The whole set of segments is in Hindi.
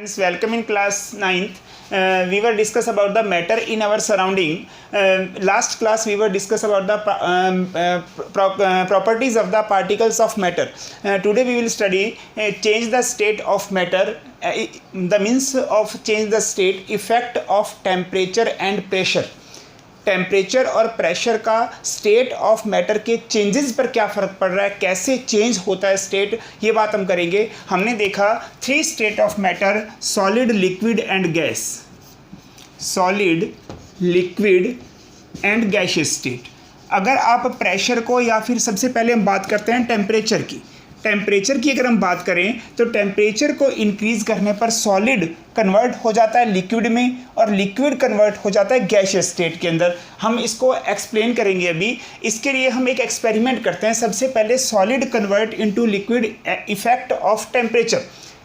Friends, welcome in class 9th. We were discuss about the matter in our surrounding. Last class we were discuss about the properties of the particles of matter. Today we will study change the state of matter, the means of change the state, effect of temperature and pressure. Temperature और प्रेशर का स्टेट ऑफ मैटर के चेंजेस पर क्या फ़र्क पड़ रहा है, कैसे चेंज होता है स्टेट, ये बात हम करेंगे। हमने देखा 3 state of matter, solid, liquid and gas. Solid, liquid and gaseous state. अगर आप प्रेशर को या फिर सबसे पहले हम बात करते हैं टेम्परेचर की। टेम्परेचर की अगर हम बात करें तो टेम्परेचर को इंक्रीज़ करने पर सॉलिड कन्वर्ट हो जाता है लिक्विड में और लिक्विड कन्वर्ट हो जाता है गैसियस स्टेट के अंदर। हम इसको एक्सप्लेन करेंगे अभी। इसके लिए हम एक एक्सपेरिमेंट करते हैं। सबसे पहले solid convert into liquid, effect of temperature.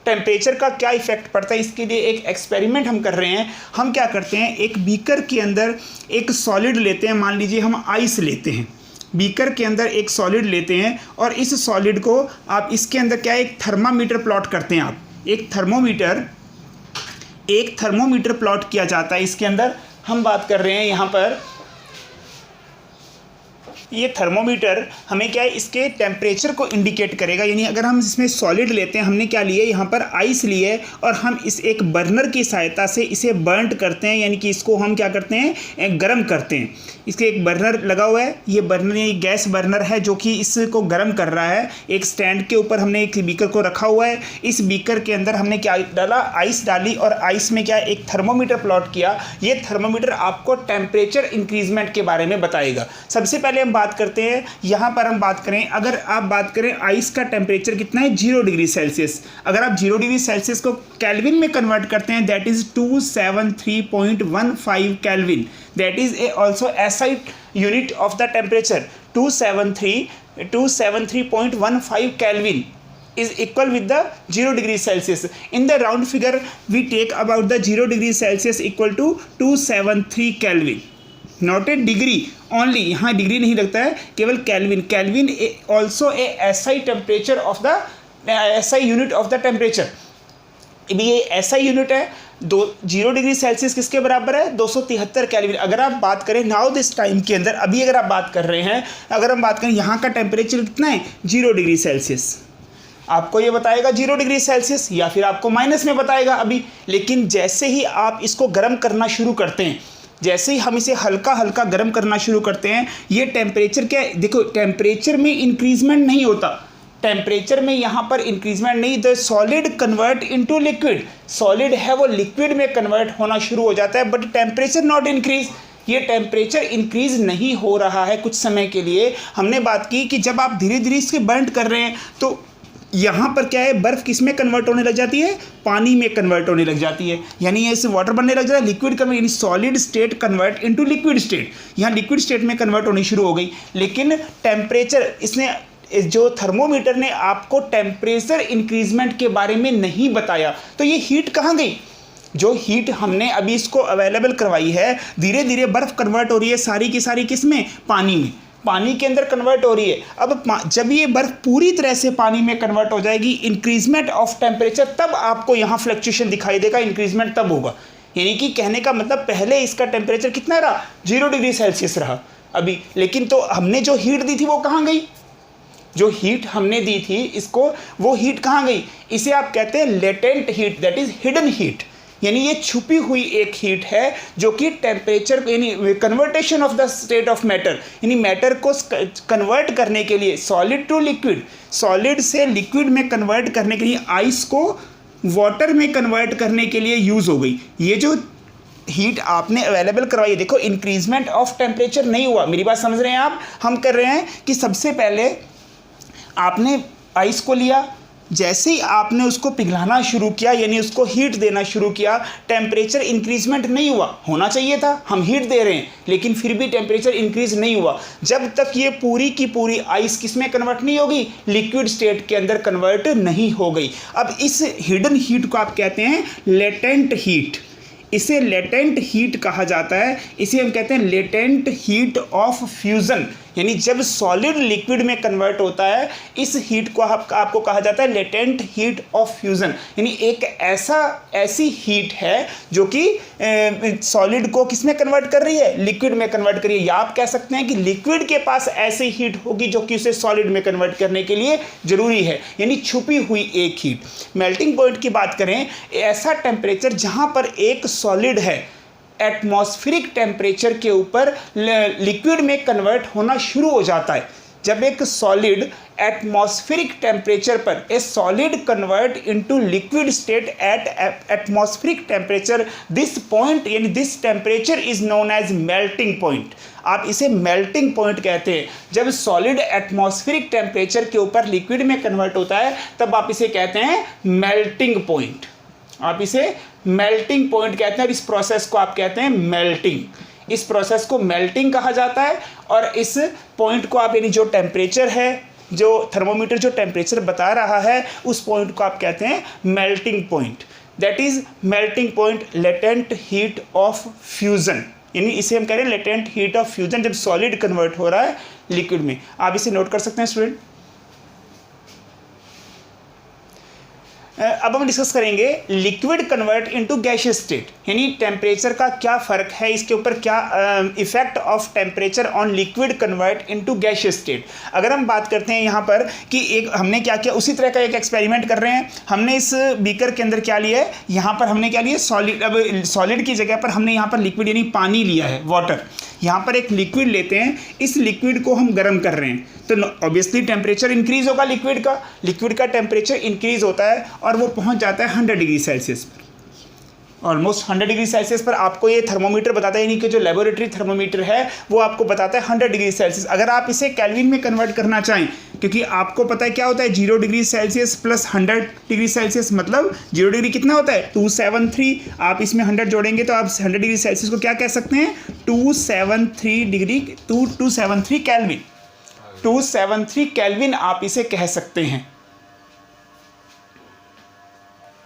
Temperature का क्या इफेक्ट पड़ता है, इसके लिए एक एक्सपेरिमेंट हम कर रहे हैं। हम क्या करते हैं, एक बीकर के अंदर एक सॉलिड लेते हैं, मान लीजिए हम आइस लेते हैं। बीकर के अंदर एक सॉलिड लेते हैं और इस सॉलिड को आप इसके अंदर क्या एक थर्मामीटर प्लॉट करते हैं। आप एक थर्मोमीटर प्लॉट किया जाता है। इसके अंदर हम बात कर रहे हैं यहाँ पर ये थर्मोमीटर हमें क्या है, इसके टेम्परेचर को इंडिकेट करेगा। यानी अगर हम इसमें सॉलिड लेते हैं, हमने क्या लिए यहाँ पर आइस लिए और हम इस एक बर्नर की सहायता से इसे बर्न करते हैं, यानी कि इसको हम क्या करते हैं, गर्म करते हैं। इसके एक बर्नर लगा हुआ है, ये बर्नर ये गैस बर्नर है जो कि इसको गर्म कर रहा है। एक स्टैंड के ऊपर हमने एक बीकर को रखा हुआ है। इस बीकर के अंदर हमने क्या डाला, आइस डाली और आइस में क्या एक थर्मोमीटर प्लॉट किया। ये थर्मोमीटर आपको टेम्परेचर इंक्रीजमेंट के बारे में बताएगा। सबसे पहले हम बात करते हैं, यहाँ पर हम बात करें, अगर आप बात करें आइस का टेम्परेचर कितना है, 0 डिग्री सेल्सियस। अगर आप 0 डिग्री सेल्सियस को केल्विन में कन्वर्ट करते हैं, that is 273.15 kelvin. That is also SI unit of the temperature. 273.15 kelvin is equal with the 0 degree Celsius. In the round figure we take about the 0 degree Celsius equal to 273 Kelvin. Not a degree only, यहाँ डिग्री नहीं लगता है, केवल kelvin. Kelvin also a SI temperature of the SI unit of the temperature. ये SI यूनिट है। 0 डिग्री सेल्सियस किसके बराबर है, 273 केल्विन। अगर आप बात करें नाउ दिस टाइम के अंदर, अभी अगर आप बात कर रहे हैं, अगर हम बात करें यहाँ का टेम्परेचर कितना है, 0 डिग्री सेल्सियस। आपको ये बताएगा 0 डिग्री सेल्सियस या फिर आपको माइनस में बताएगा अभी। लेकिन जैसे ही आप इसको गर्म करना शुरू करते हैं, जैसे ही हम इसे हल्का हल्का गर्म करना शुरू करते हैं, ये टेम्परेचर क्या है, देखो टेम्परेचर में इंक्रीजमेंट नहीं होता। टेम्परेचर में यहाँ पर इंक्रीजमेंट नहीं, the solid convert into liquid. Solid है वो लिक्विड में कन्वर्ट होना शुरू हो जाता है, बट टेम्परेचर नॉट इंक्रीज। ये टेम्परेचर इंक्रीज नहीं हो रहा है कुछ समय के लिए। हमने बात की कि जब आप धीरे धीरे इसके बर्न कर रहे हैं तो यहाँ पर क्या है, बर्फ़ किस में कन्वर्ट होने लग जाती है, पानी में कन्वर्ट होने लग जाती है। यानी ऐसे वाटर बनने लग जाता है, लिक्विड कन्वर्ट, यानी solid state convert into liquid state. यहाँ लिक्विड स्टेट में कन्वर्ट होनी शुरू हो गई। लेकिन टेम्परेचर, इसने जो थर्मोमीटर ने आपको टेम्परेचर इंक्रीजमेंट के बारे में नहीं बताया, तो ये हीट कहाँ गई। जो हीट हमने अभी इसको अवेलेबल करवाई है, धीरे धीरे बर्फ़ कन्वर्ट हो रही है सारी की सारी, किस में, पानी में, पानी के अंदर कन्वर्ट हो रही है। अब जब ये बर्फ पूरी तरह से पानी में कन्वर्ट हो जाएगी, इंक्रीजमेंट ऑफ टेम्परेचर, तब आपको यहाँ फ्लक्चुएशन दिखाई देगा, इंक्रीजमेंट तब होगा। यानी कि कहने का मतलब पहले इसका टेम्परेचर कितना रहा, 0 डिग्री सेल्सियस रहा अभी। लेकिन तो हमने जो हीट दी थी वो कहाँ गई, जो हीट हमने दी थी इसको, वो हीट कहाँ गई। इसे आप कहते हैं latent heat, that is hidden heat. यानी ये छुपी हुई एक हीट है जो कि टेम्परेचर, यानी conversion of the state of matter, यानी मैटर को कन्वर्ट करने के लिए, सॉलिड टू लिक्विड, सॉलिड से लिक्विड में कन्वर्ट करने के लिए, आइस को वाटर में कन्वर्ट करने के लिए यूज़ हो गई। ये जो हीट आपने अवेलेबल करवाई है, देखो इंक्रीजमेंट ऑफ टेम्परेचर नहीं हुआ। मेरी बात समझ रहे हैं आप। हम कर रहे हैं कि सबसे पहले आपने आइस को लिया, जैसे ही आपने उसको पिघलाना शुरू किया, यानी उसको हीट देना शुरू किया, टेम्परेचर इंक्रीजमेंट नहीं हुआ। होना चाहिए था, हम हीट दे रहे हैं लेकिन फिर भी टेम्परेचर इंक्रीज नहीं हुआ जब तक ये पूरी की पूरी आइस किस में कन्वर्ट नहीं होगी, लिक्विड स्टेट के अंदर कन्वर्ट नहीं हो गई। अब इस हिडन हीट को आप कहते हैं लेटेंट हीट। इसे लेटेंट हीट कहा जाता है। इसे हम कहते हैं लेटेंट हीट ऑफ फ्यूज़न, यानी जब सॉलिड लिक्विड में कन्वर्ट होता है, इस हीट को आपको कहा जाता है लेटेंट हीट ऑफ फ्यूजन। यानी एक ऐसी हीट है जो कि सॉलिड को किस में कन्वर्ट कर रही है, लिक्विड में कन्वर्ट कर रही है। या आप कह सकते हैं कि लिक्विड के पास ऐसी हीट होगी जो कि उसे सॉलिड में कन्वर्ट करने के लिए जरूरी है, यानी छुपी हुई एक हीट। मेल्टिंग पॉइंट की बात करें, ऐसा टेम्परेचर जहां पर एक सॉलिड है एटमॉस्फेरिक टेम्परेचर के ऊपर लिक्विड में कन्वर्ट होना शुरू हो जाता है। जब एक सॉलिड एटमॉस्फेरिक टेम्परेचर पर a solid convert into liquid state at atmospheric temperature, this point यानी this temperature is known as melting point. आप इसे मेल्टिंग पॉइंट कहते हैं। जब सॉलिड एटमॉस्फेरिक टेम्परेचर के ऊपर लिक्विड में कन्वर्ट होता है तब आप इसे कहते हैं मेल्टिंग पॉइंट। आप इसे मेल्टिंग पॉइंट कहते हैं और इस प्रोसेस को आप कहते हैं मेल्टिंग। इस प्रोसेस को मेल्टिंग कहा जाता है और इस पॉइंट को आप यानी जो टेम्परेचर है, जो थर्मोमीटर जो टेम्परेचर बता रहा है, उस पॉइंट को आप कहते हैं melting point. That is melting point latent heat of fusion. यानी इसे हम कह रहे हैं लेटेंट हीट ऑफ फ्यूजन जब सॉलिड कन्वर्ट हो रहा है लिक्विड में। आप इसे नोट कर सकते हैं स्टूडेंट। अब हम डिस्कस करेंगे liquid convert into gaseous state, यानी टेम्परेचर का क्या फ़र्क है, इसके ऊपर क्या effect of temperature on liquid convert into gaseous state. अगर हम बात करते हैं यहाँ पर कि एक हमने क्या किया, उसी तरह का एक एक्सपेरिमेंट कर रहे हैं। हमने इस बीकर के अंदर क्या लिया है, यहाँ पर हमने क्या लिया सॉलिड। अब सॉलिड की जगह पर हमने यहाँ पर लिक्विड यानी पानी लिया है, वाटर। यहाँ पर एक लिक्विड लेते हैं, इस लिक्विड को हम गर्म कर रहे हैं तो ऑब्वियसली टेम्परेचर इंक्रीज होगा। लिक्विड का टेम्परेचर इंक्रीज होता है और वो पहुँच जाता है 100 डिग्री सेल्सियस पर, ऑलमोस्ट 100 डिग्री सेल्सियस पर। आपको ये थर्मोमीटर बताता है, यानी कि जो लेबोरेटरी थर्मोमीटर है वो आपको बताता है 100 डिग्री सेल्सियस। अगर आप इसे केल्विन में कन्वर्ट करना चाहें, क्योंकि आपको पता है क्या होता है 0 degree Celsius plus 100 degree Celsius, मतलब 0 डिग्री कितना होता है 273। आप इसमें 100 जोड़ेंगे तो आप 100 डिग्री सेल्सियस को क्या कह सकते हैं 273 डिग्री 273 केल्विन। 273 केल्विन आप इसे कह सकते हैं।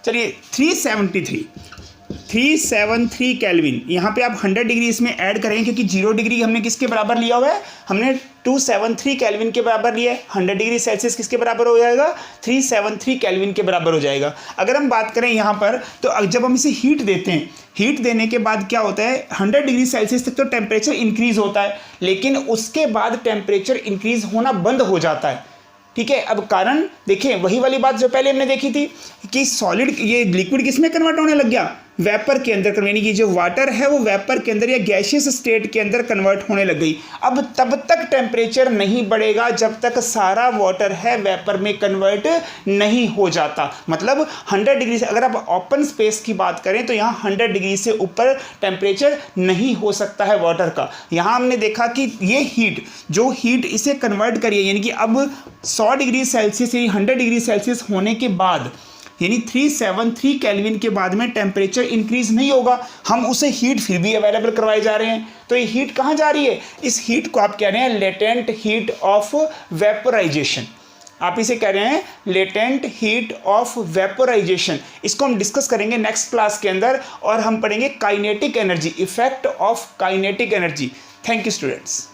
चलिए 373 केल्विन, यहाँ पे आप 100 डिग्री इसमें ऐड करेंगे क्योंकि 0 डिग्री हमने किसके बराबर लिया हुआ है, हमने 273 केल्विन के बराबर लिया है। 100 डिग्री सेल्सियस किसके बराबर हो जाएगा 373 केल्विन के बराबर हो जाएगा। अगर हम बात करें यहाँ पर तो जब हम इसे हीट देते हैं, हीट देने के बाद क्या होता है 100 डिग्री सेल्सियस तक तो टेम्परेचर इंक्रीज होता है, लेकिन उसके बाद टेम्परेचर इंक्रीज होना बंद हो जाता है। ठीक है, अब कारण देखिए वही वाली बात जो पहले हमने देखी थी कि सॉलिड ये लिक्विड किस में कन्वर्ट होने लग गया, वेपर के अंदर, यानी कि जो वाटर है वो वेपर के अंदर या गैसियस स्टेट के अंदर कन्वर्ट होने लग गई। अब तब तक टेम्परेचर नहीं बढ़ेगा जब तक सारा वाटर है वेपर में कन्वर्ट नहीं हो जाता। मतलब 100 डिग्री से, अगर आप ओपन स्पेस की बात करें तो यहाँ 100 डिग्री से ऊपर टेम्परेचर नहीं हो सकता है वाटर का। यहाँ हमने देखा कि ये हीट जो हीट इसे कन्वर्ट करिए, यानी कि अब 100 डिग्री सेल्सियस यानी 100 डिग्री सेल्सियस होने के बाद यानी 373 केल्विन के बाद में टेम्परेचर इंक्रीज नहीं होगा, हम उसे हीट फिर भी अवेलेबल करवाए जा रहे हैं। तो ये हीट कहाँ जा रही है, इस हीट को आप कह रहे हैं लेटेंट हीट ऑफ वेपोराइजेशन। आप इसे कह रहे हैं लेटेंट हीट ऑफ वेपोराइजेशन। इसको हम डिस्कस करेंगे नेक्स्ट क्लास के अंदर और हम पढ़ेंगे kinetic energy, effect of kinetic energy. Thank you students.